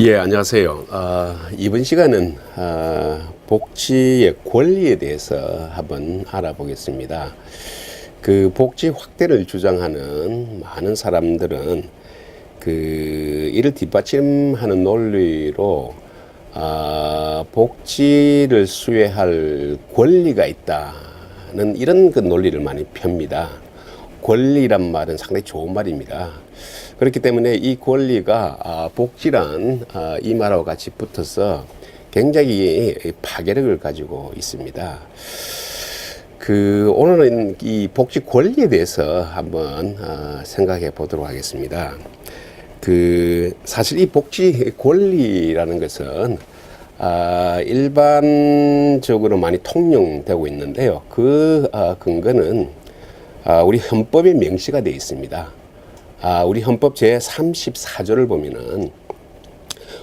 예, 안녕하세요. 이번 시간은 복지의 권리에 대해서 한번 알아보겠습니다. 그 복지 확대를 주장하는 많은 사람들은 이를 뒷받침하는 논리로 복지를 수혜할 권리가 있다는 이런 그 논리를 많이 펴니다. 권리란 말은 상당히 좋은 말입니다. 그렇기 때문에 이 권리가 복지란 이 말하고 같이 붙어서 굉장히 파괴력을 가지고 있습니다. 오늘은 이 복지 권리에 대해서 한번 생각해 보도록 하겠습니다. 사실 이 복지 권리라는 것은 일반적으로 많이 통용되고 있는데요. 근거는 우리 헌법에 명시가 되어 있습니다. 우리 헌법 제34조를 보면은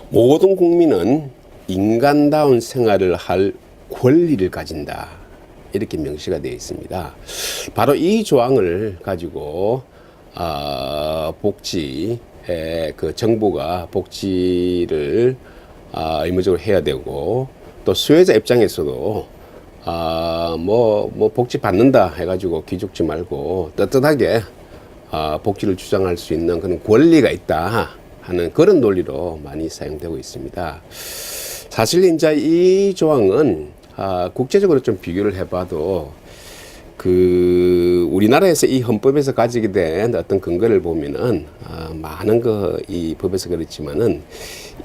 모든 국민은 인간다운 생활을 할 권리를 가진다. 이렇게 명시가 되어 있습니다. 바로 이 조항을 가지고 정부가 복지를 의무적으로 해야 되고, 또 수혜자 입장에서도 복지 받는다 해가지고 기죽지 말고 떳떳하게 복지를 주장할 수 있는 그런 권리가 있다 하는 그런 논리로 많이 사용되고 있습니다. 사실 이제 이 조항은 국제적으로 좀 비교를 해봐도 우리나라에서 이 헌법에서 가지게 된 어떤 근거를 보면은 많은 이 법에서 그렇지만은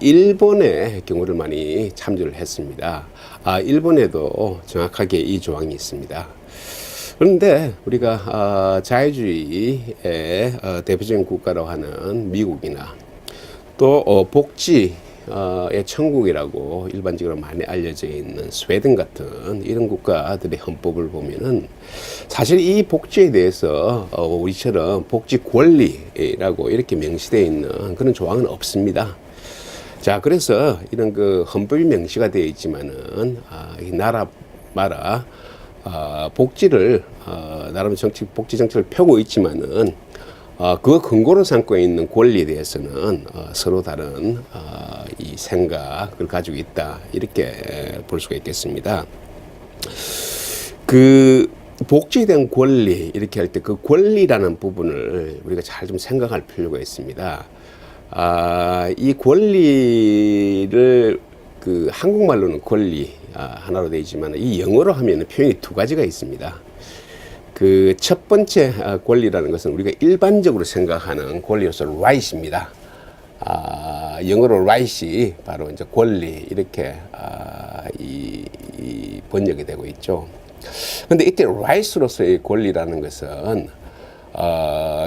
일본의 경우를 많이 참조를 했습니다. 일본에도 정확하게 이 조항이 있습니다. 그런데 우리가 자유주의의 대표적인 국가라고 하는 미국이나 또 복지의 천국이라고 일반적으로 많이 알려져 있는 스웨덴 같은 이런 국가들의 헌법을 보면은 사실 이 복지에 대해서 우리처럼 복지 권리라고 이렇게 명시되어 있는 그런 조항은 없습니다. 자, 그래서 이런 헌법이 명시가 되어 있지만은 이 나라마다 복지를 나름 복지 정책을 펴고 있지만은 그 근거로 삼고 있는 권리에 대해서는 서로 다른 이 생각을 가지고 있다, 이렇게 볼 수가 있겠습니다. 복지에 대한 권리 이렇게 할 때 그 권리라는 부분을 우리가 잘 좀 생각할 필요가 있습니다. 이 권리를 한국말로는 권리 하나로 되어 있지만 이 영어로 하면 표현이 두 가지가 있습니다. 첫 번째 권리라는 것은 우리가 일반적으로 생각하는 권리로서 right입니다. 영어로 right이 바로 이제 권리, 이렇게 이 번역이 되고 있죠. 그런데 이때 right로서의 권리라는 것은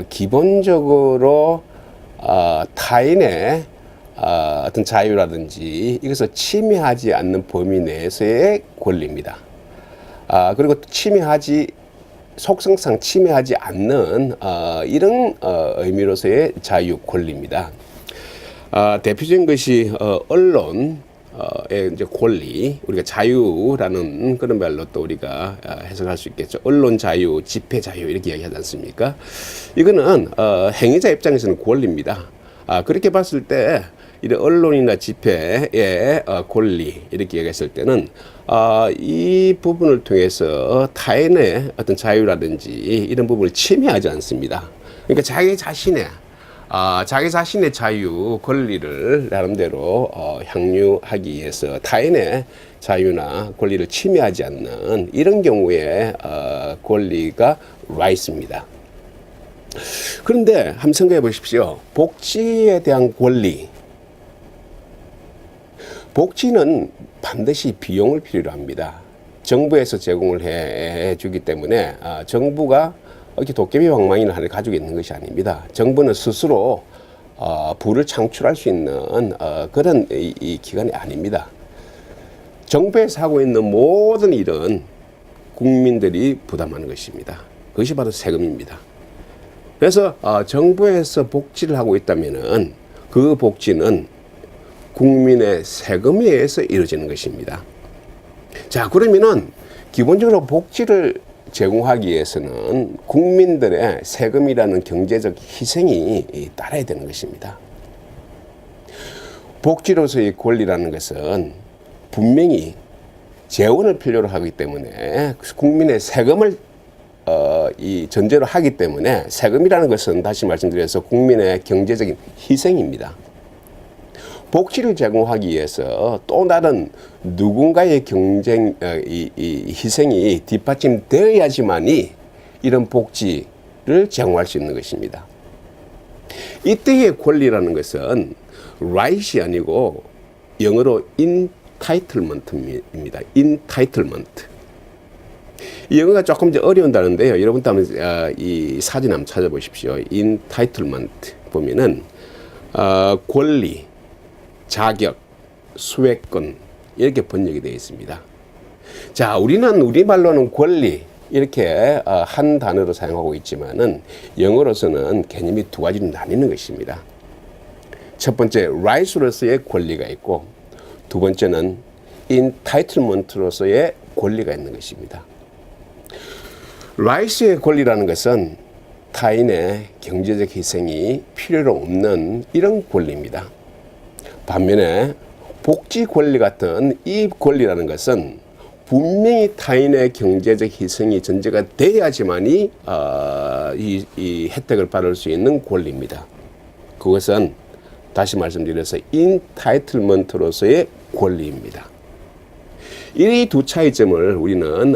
기본적으로 타인의 어떤 자유라든지 이것을 침해하지 않는 범위 내에서의 권리입니다. 그리고 속성상 침해하지 않는 이런 의미로서의 자유 권리입니다. 대표적인 것이 언론의 이제 권리, 우리가 자유라는 그런 말로 또 우리가 해석할 수 있겠죠. 언론 자유, 집회 자유 이렇게 이야기하지 않습니까? 이거는 행위자 입장에서는 권리입니다. 그렇게 봤을 때 이런 언론이나 집회의 권리 이렇게 얘기했을 때는 이 부분을 통해서 타인의 어떤 자유라든지 이런 부분을 침해하지 않습니다. 그러니까 자기 자신의 자유 권리를 나름대로 향유하기 위해서 타인의 자유나 권리를 침해하지 않는 이런 경우에 권리가 right입니다. 그런데 한번 생각해 보십시오. 복지에 대한 권리. 복지는 반드시 비용을 필요로 합니다. 정부에서 제공을 해 주기 때문에 정부가 이렇게 도깨비 방망이를 하나 가지고 있는 것이 아닙니다. 정부는 스스로 부를 창출할 수 있는 그런 이 기관이 아닙니다. 정부에서 하고 있는 모든 일은 국민들이 부담하는 것입니다. 그것이 바로 세금입니다. 그래서 정부에서 복지를 하고 있다면은 그 복지는 국민의 세금에 의해서 이루어지는 것입니다. 자, 그러면은 기본적으로 복지를 제공하기 위해서는 국민들의 세금이라는 경제적 희생이 따라야 되는 것입니다. 복지로서의 권리라는 것은 분명히 재원을 필요로 하기 때문에 국민의 세금을 이 전제로 하기 때문에 세금이라는 것은 다시 말씀드려서 국민의 경제적인 희생입니다. 복지를 제공하기 위해서 또 다른 누군가의 경쟁 이 희생이 뒷받침되어야지만이 이런 복지를 제공할 수 있는 것입니다. 이때의 권리라는 것은 right이 아니고 영어로 entitlement입니다. entitlement. 이 영어가 조금 이제 어려운다는데요. 여러분도 한번 이 사진 한번 찾아보십시오. entitlement 보면은 권리, 자격, 수혜권 이렇게 번역이 되어 있습니다. 자, 우리는 우리말로는 권리 이렇게 한 단어로 사용하고 있지만은 영어로서는 개념이 두 가지로 나뉘는 것입니다. 첫 번째 right로서의 권리가 있고 두 번째는 entitlement로서의 권리가 있는 것입니다. right의 권리라는 것은 타인의 경제적 희생이 필요로 없는 이런 권리입니다. 반면에 복지 권리 같은 이 권리라는 것은 분명히 타인의 경제적 희생이 전제가 돼야지만이 이 혜택을 받을 수 있는 권리입니다. 그것은 다시 말씀드려서 entitlement로서의 권리입니다. 이 두 차이점을 우리는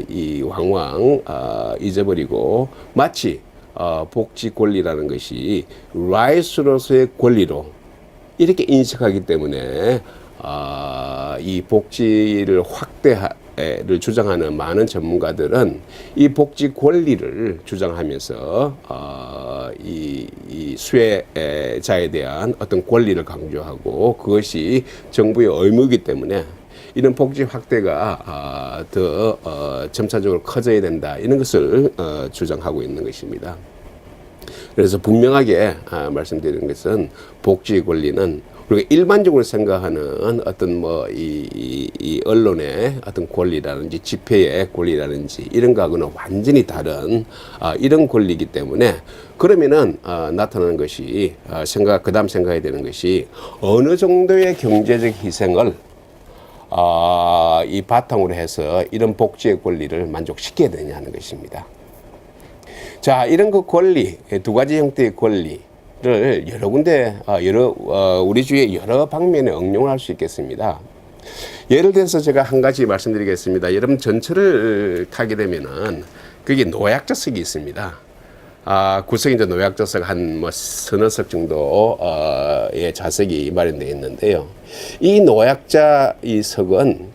이 왕왕 잊어버리고 마치 복지 권리라는 것이 right로서의 권리로 이렇게 인식하기 때문에 이 복지를 확대를 주장하는 많은 전문가들은 이 복지 권리를 주장하면서 이 수혜자에 대한 어떤 권리를 강조하고 그것이 정부의 의무이기 때문에 이런 복지 확대가 더 점차적으로 커져야 된다 이런 것을 주장하고 있는 것입니다. 그래서 분명하게 말씀드리는 것은 복지 권리는 우리가 일반적으로 생각하는 어떤 뭐 이 언론의 어떤 권리라든지 집회의 권리라든지 이런 거하고는 완전히 다른 이런 권리이기 때문에 그러면은 나타나는 것이 그다음 생각해야 되는 것이 어느 정도의 경제적 희생을 이 바탕으로 해서 이런 복지의 권리를 만족시켜야 되냐 하는 것입니다. 자, 이런 그 권리, 두 가지 형태의 권리를 여러 군데, 우리 주위에 여러 방면에 응용을 할 수 있겠습니다. 예를 들어서 제가 한 가지 말씀드리겠습니다. 여러분 전철을 타게 되면은 거기 노약자석이 있습니다. 구석에 이제 노약자석 한 뭐 서너 석 정도의 좌석이 마련되어 있는데요. 이 노약자 이 석은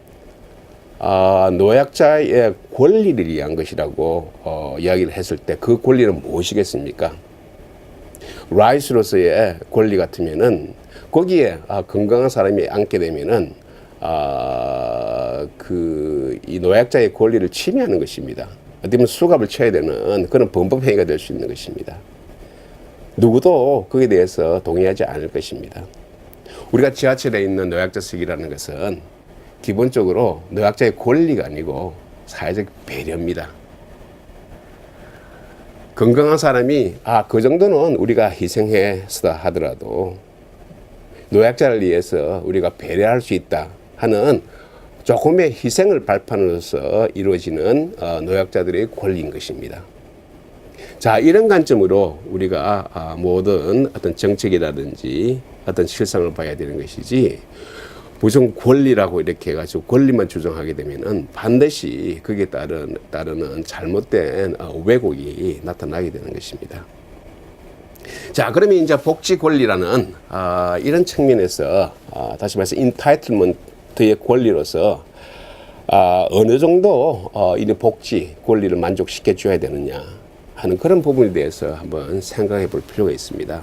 노약자의 권리를 위한 것이라고 이야기를 했을 때 그 권리는 무엇이겠습니까? right로서의 권리 같으면은 거기에 건강한 사람이 앉게 되면은 이 노약자의 권리를 침해하는 것입니다. 어떻게 보면 수갑을 쳐야 되는 그런 범법행위가 될 수 있는 것입니다. 누구도 거기에 대해서 동의하지 않을 것입니다. 우리가 지하철에 있는 노약자석이라는 것은 기본적으로 노약자의 권리가 아니고 사회적 배려입니다. 건강한 사람이 그 정도는 우리가 희생해서 하더라도 노약자를 위해서 우리가 배려할 수 있다 하는 조금의 희생을 발판으로서 이루어지는 노약자들의 권리인 것입니다. 자, 이런 관점으로 우리가 모든 어떤 정책이라든지 어떤 실상을 봐야 되는 것이지 무슨 권리라고 이렇게 해가지고 권리만 주장하게 되면은 반드시 거기에 따르는 잘못된 왜곡이 나타나게 되는 것입니다. 자, 그러면 이제 복지 권리라는 이런 측면에서 다시 말해서 entitlement의 권리로서 어느 정도 이 복지 권리를 만족시켜 줘야 되느냐 하는 그런 부분에 대해서 한번 생각해 볼 필요가 있습니다.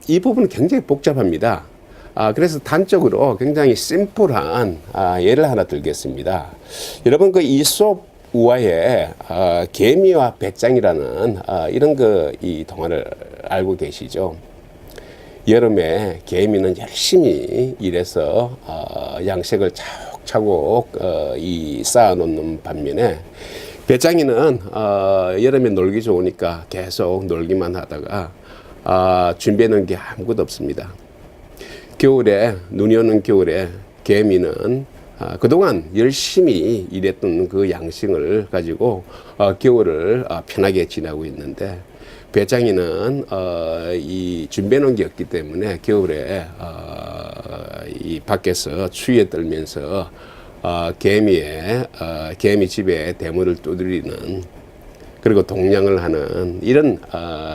이 부분은 굉장히 복잡합니다. 그래서 단적으로 굉장히 심플한 예를 하나 들겠습니다. 여러분 그 이솝 우화에 개미와 배짱이라는 이런 이 동화를 알고 계시죠? 여름에 개미는 열심히 일해서 양식을 차곡차곡 쌓아놓는 반면에 배짱이는 여름에 놀기 좋으니까 계속 놀기만 하다가 준비해 놓은 게 아무것도 없습니다. 겨울에, 눈이 오는 겨울에 개미는 그동안 열심히 일했던 그 양식을 가지고 겨울을 편하게 지나고 있는데, 배짱이는 이 준비해 놓은 게 없기 때문에 겨울에 이 밖에서 추위에 떨면서 개미 집에 대문을 두드리는, 그리고 동냥을 하는 이런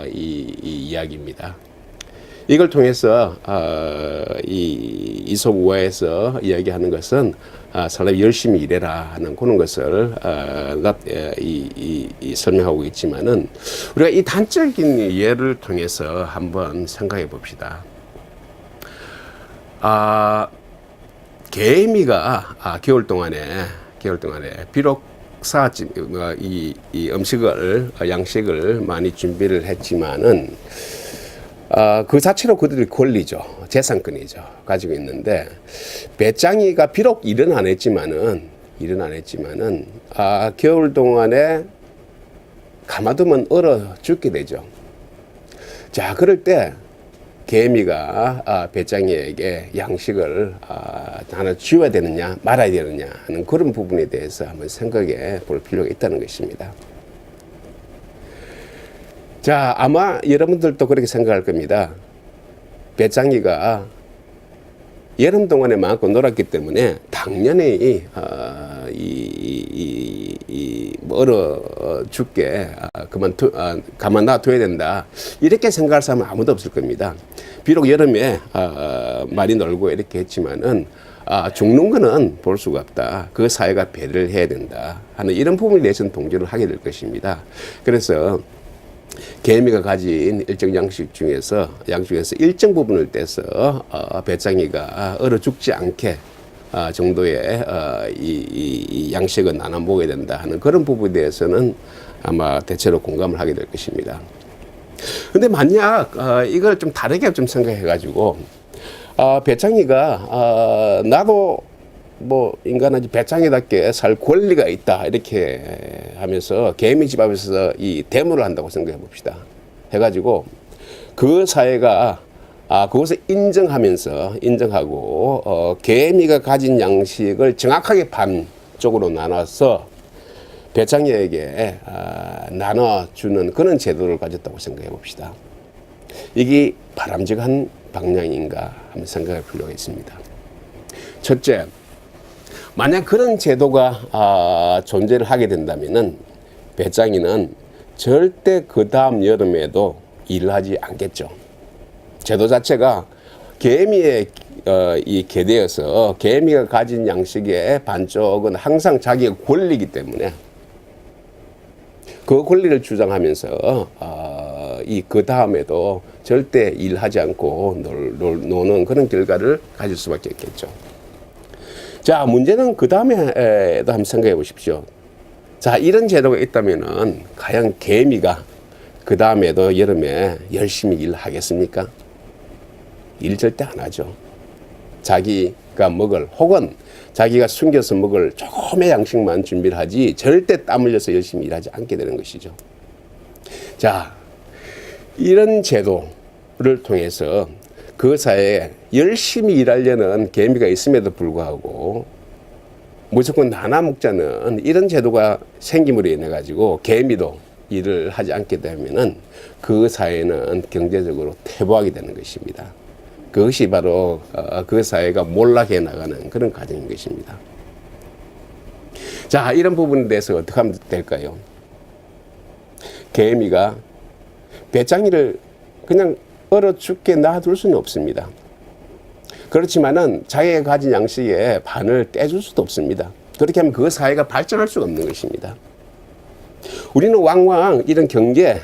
이 이야기입니다. 이걸 통해서 이 이솝우화에서 이야기하는 것은 사람이 열심히 일해라 하는 그런 것을 설명하고 있지만은, 우리가 이 단적인 예를 통해서 한번 생각해 봅시다. 개미가 겨울 동안에 비록 이 양식을 많이 준비를 했지만은 그 자체로 그들이 권리죠. 재산권이죠. 가지고 있는데, 배짱이가 비록 일은 안 했지만은 겨울 동안에 가만두면 얼어 죽게 되죠. 자, 그럴 때 개미가 배짱이에게 양식을 하나 주어야 되느냐 말아야 되느냐 하는 그런 부분에 대해서 한번 생각해 볼 필요가 있다는 것입니다. 자, 아마 여러분들도 그렇게 생각할 겁니다. 배짱이가 여름 동안에 마음껏 놀았기 때문에 당연히 얼어 죽게 가만 놔둬야 된다, 이렇게 생각할 사람은 아무도 없을 겁니다. 비록 여름에 많이 놀고 이렇게 했지만은 죽는 거는 볼 수가 없다. 그 사회가 배려를 해야 된다 하는 이런 부분에 대해서는 동조를 하게 될 것입니다. 그래서 개미가 가진 일정 양식 중에서 일정 부분을 떼서 배짱이가 얼어 죽지 않게 정도의 이 양식은 나눠 먹어야 된다 하는 그런 부분에 대해서는 아마 대체로 공감을 하게 될 것입니다. 근데 만약 이걸 좀 다르게 좀 생각해 가지고 배짱이가 나도 뭐 인간은 배짱이답게 살 권리가 있다 이렇게 하면서 개미집 앞에서 이 데모를 한다고 생각해 봅시다. 해가지고 그 사회가 그것을 인정하고 개미가 가진 양식을 정확하게 반쪽으로 나눠서 배짱이에게 나눠주는 그런 제도를 가졌다고 생각해 봅시다. 이게 바람직한 방향인가 한번 생각할 필요가 있습니다. 첫째, 만약 그런 제도가 존재를 하게 된다면은 배짱이는 절대 그 다음 여름에도 일을 하지 않겠죠. 제도 자체가 개미에 계되어서 개미가 가진 양식의 반쪽은 항상 자기의 권리이기 때문에 그 권리를 주장하면서 그 다음에도 절대 일하지 않고 노는 그런 결과를 가질 수밖에 없겠죠. 자, 문제는 그 다음에도 한번 생각해 보십시오. 자, 이런 제도가 있다면은 과연 개미가 그 다음에도 여름에 열심히 일하겠습니까? 일 절대 안 하죠. 자기가 먹을 혹은 자기가 숨겨서 먹을 조금의 양식만 준비를 하지 절대 땀 흘려서 열심히 일하지 않게 되는 것이죠. 자, 이런 제도를 통해서 그 사회에 열심히 일하려는 개미가 있음에도 불구하고 무조건 나눠 먹자는 이런 제도가 생김으로 인해 가지고 개미도 일을 하지 않게 되면은 그 사회는 경제적으로 퇴보하게 되는 것입니다. 그것이 바로 그 사회가 몰락해 나가는 그런 과정인 것입니다. 자, 이런 부분에 대해서 어떻게 하면 될까요? 개미가 배짱이를 그냥 얼어 죽게 놔둘 수는 없습니다. 그렇지만은 자기가 가진 양식의 반을 떼줄 수도 없습니다. 그렇게 하면 그 사회가 발전할 수가 없는 것입니다. 우리는 왕왕 이런 경제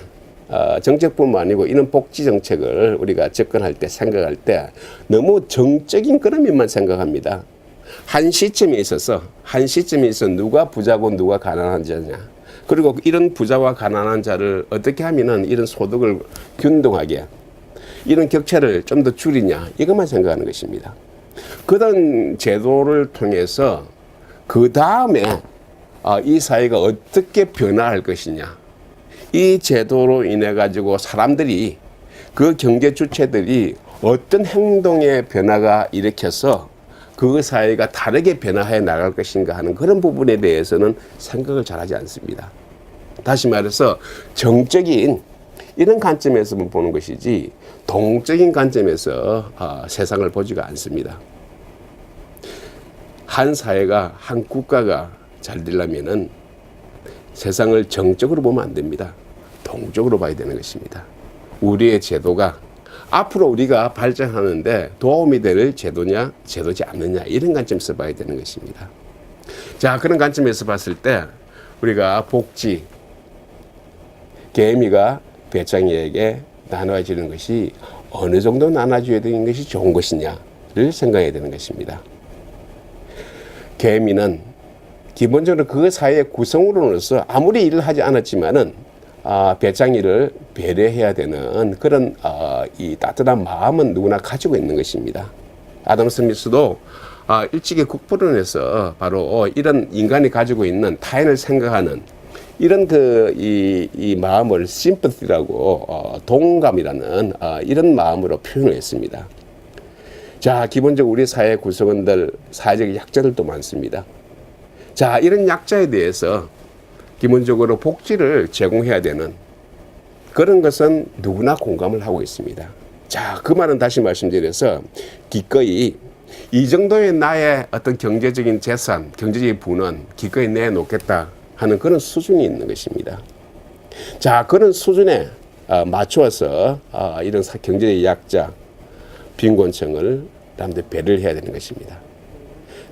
정책뿐만 아니고 이런 복지 정책을 우리가 접근할 때 생각할 때 너무 정적인 그런 면만 생각합니다. 한 시점에 있어서 누가 부자고 누가 가난한 자냐, 그리고 이런 부자와 가난한 자를 어떻게 하면은 이런 소득을 균등하게 이런 격차를 좀 더 줄이냐, 이것만 생각하는 것입니다. 그런 제도를 통해서 그 다음에 이 사회가 어떻게 변화할 것이냐, 이 제도로 인해 가지고 사람들이 그 경제 주체들이 어떤 행동의 변화가 일으켜서 그 사회가 다르게 변화해 나갈 것인가 하는 그런 부분에 대해서는 생각을 잘하지 않습니다. 다시 말해서 정적인 이런 관점에서만 보는 것이지 동적인 관점에서 세상을 보지가 않습니다. 한 사회가, 한 국가가 잘 되려면은 세상을 정적으로 보면 안 됩니다. 동적으로 봐야 되는 것입니다. 우리의 제도가 앞으로 우리가 발전하는데 도움이 될 제도냐, 제도지 않느냐, 이런 관점에서 봐야 되는 것입니다. 자, 그런 관점에서 봤을 때 우리가 복지, 개미가 배짱이에게 나눠지는 것이 어느 정도 나눠줘야 되는 것이 좋은 것이냐를 생각해야 되는 것입니다. 개미는 기본적으로 그 사회의 구성으로서 아무리 일을 하지 않았지만은 배짱이를 배려해야 되는 그런 이 따뜻한 마음은 누구나 가지고 있는 것입니다. 아담 스미스도 일찍이 국부론에서 바로 이런 인간이 가지고 있는 타인을 생각하는 이런 이 마음을 심퍼티라고 동감이라는 이런 마음으로 표현을 했습니다. 자, 기본적으로 우리 사회 구성원들 사회적 약자들도 많습니다. 자, 이런 약자에 대해서 기본적으로 복지를 제공해야 되는 그런 것은 누구나 공감을 하고 있습니다. 자, 그 말은 다시 말씀드려서 기꺼이 이 정도의 나의 어떤 경제적인 재산, 경제적인 부는 기꺼이 내놓겠다 하는 그런 수준이 있는 것입니다. 자, 그런 수준에 맞추어서 이런 경제적 약자, 빈곤층을 남들 배려를 해야 되는 것입니다.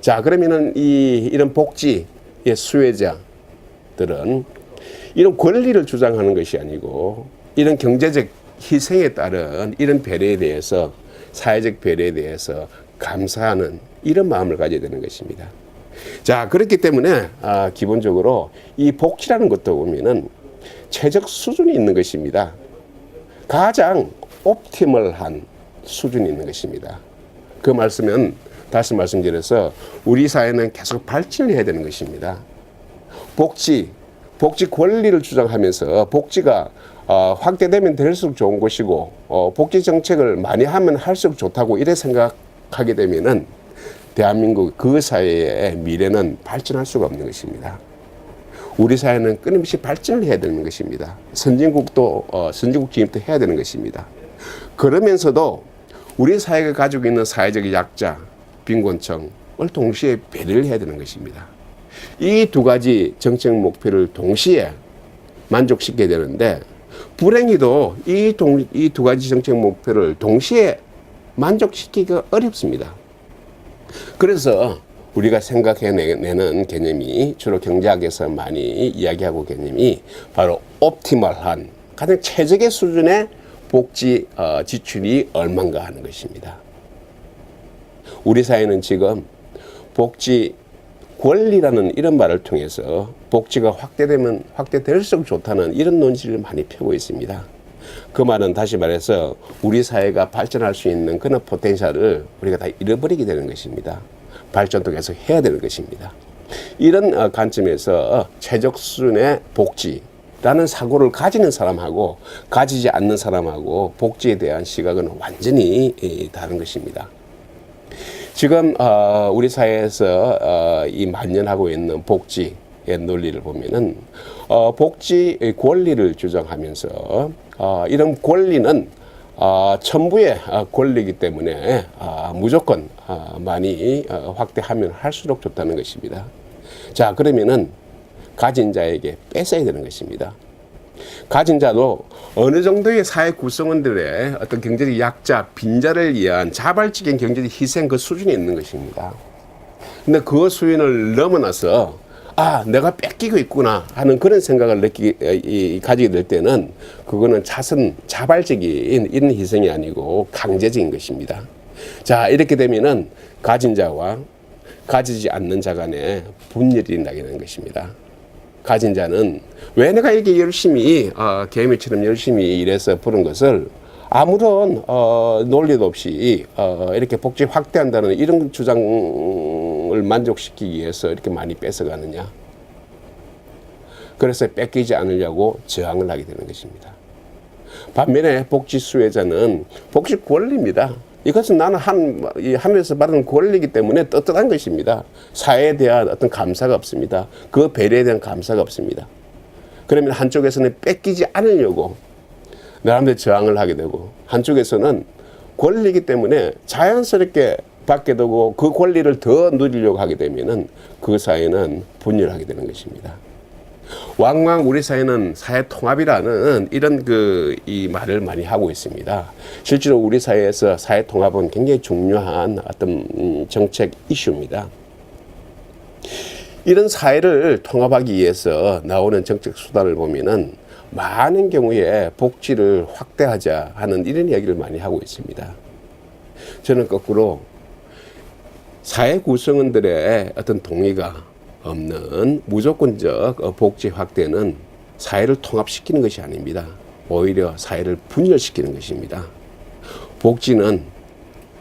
자, 그러면은 이런 복지의 수혜자들은 이런 권리를 주장하는 것이 아니고 이런 경제적 희생에 따른 이런 배려에 대해서, 사회적 배려에 대해서 감사하는 이런 마음을 가져야 되는 것입니다. 자, 그렇기 때문에 기본적으로 이 복지라는 것도 보면은 최적 수준이 있는 것입니다. 가장 옵티멀한 수준이 있는 것입니다. 그 말씀은 다시 말씀드려서 우리 사회는 계속 발전을 해야 되는 것입니다. 복지 권리를 주장하면서 복지가 확대되면 될수록 좋은 것이고 복지 정책을 많이 하면 할수록 좋다고 이래 생각하게 되면은 대한민국 그 사회의 미래는 발전할 수가 없는 것입니다. 우리 사회는 끊임없이 발전을 해야 되는 것입니다. 선진국도 선진국 진입도 해야 되는 것입니다. 그러면서도 우리 사회가 가지고 있는 사회적 약자, 빈곤층을 동시에 배려를 해야 되는 것입니다. 이 두 가지 정책 목표를 동시에 만족시켜야 되는데 불행히도 이 두 가지 정책 목표를 동시에 만족시키기가 어렵습니다. 그래서 우리가 생각해내는 개념이 주로 경제학에서 많이 이야기하고 개념이 바로 옵티멀한 가장 최적의 수준의 복지 지출이 얼마인가 하는 것입니다. 우리 사회는 지금 복지 권리라는 이런 말을 통해서 복지가 확대될수록 좋다는 이런 논지를 많이 펴고 있습니다. 그 말은 다시 말해서 우리 사회가 발전할 수 있는 그런 포텐셜을 우리가 다 잃어버리게 되는 것입니다. 발전도 계속 해야 되는 것입니다. 이런 관점에서 최적 수준의 복지라는 사고를 가지는 사람하고 가지지 않는 사람하고 복지에 대한 시각은 완전히 다른 것입니다. 지금 우리 사회에서 이 만연하고 있는 복지의 논리를 보면은 복지 권리를 주장하면서 이런 권리는 천부의 권리이기 때문에 무조건 많이 확대하면 할수록 좋다는 것입니다. 자, 그러면은 가진 자에게 뺏어야 되는 것입니다. 가진 자도 어느 정도의 사회 구성원들의 어떤 경제적 약자, 빈자를 위한 자발적인 경제적 희생 그 수준이 있는 것입니다. 근데 그 수준을 넘어나서 내가 뺏기고 있구나 하는 그런 생각을 가지게 될 때는 그거는 자발적인 이런 희생이 아니고 강제적인 것입니다. 자, 이렇게 되면은 가진 자와 가지지 않는 자 간에 분열이 나게 되는 것입니다. 가진 자는 왜 내가 이렇게 열심히 개미처럼 열심히 일해서 버는 것을 아무런 논리도 없이 이렇게 복지 확대한다는 이런 주장을 만족시키기 위해서 이렇게 많이 뺏어가느냐. 그래서 뺏기지 않으려고 저항을 하게 되는 것입니다. 반면에 복지 수혜자는 복지 권리입니다. 이것은 나는 이 하늘에서 받은 권리이기 때문에 떳떳한 것입니다. 사회에 대한 어떤 감사가 없습니다. 그 배려에 대한 감사가 없습니다. 그러면 한쪽에서는 뺏기지 않으려고 나름대로 저항을 하게 되고, 한쪽에서는 권리이기 때문에 자연스럽게 받게 되고 그 권리를 더 누리려고 하게 되면은 그 사회는 분열하게 되는 것입니다. 왕왕 우리 사회는 사회 통합이라는 이런 이 말을 많이 하고 있습니다. 실제로 우리 사회에서 사회 통합은 굉장히 중요한 어떤 정책 이슈입니다. 이런 사회를 통합하기 위해서 나오는 정책 수단을 보면은 많은 경우에 복지를 확대하자 하는 이런 이야기를 많이 하고 있습니다. 저는 거꾸로 사회 구성원들의 어떤 동의가 없는 무조건적 복지 확대는 사회를 통합시키는 것이 아닙니다. 오히려 사회를 분열시키는 것입니다. 복지는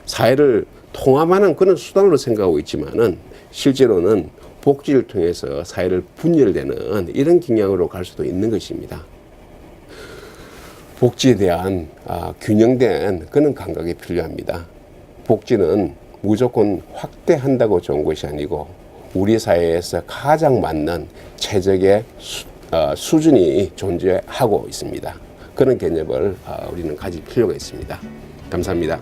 사회를 통합하는 그런 수단으로 생각하고 있지만은 실제로는 복지를 통해서 사회를 분열되는 이런 경향으로 갈 수도 있는 것입니다. 복지에 대한 균형된 그런 감각이 필요합니다. 복지는 무조건 확대한다고 좋은 것이 아니고 우리 사회에서 가장 맞는 최적의 수준이 존재하고 있습니다. 그런 개념을 우리는 가질 필요가 있습니다. 감사합니다.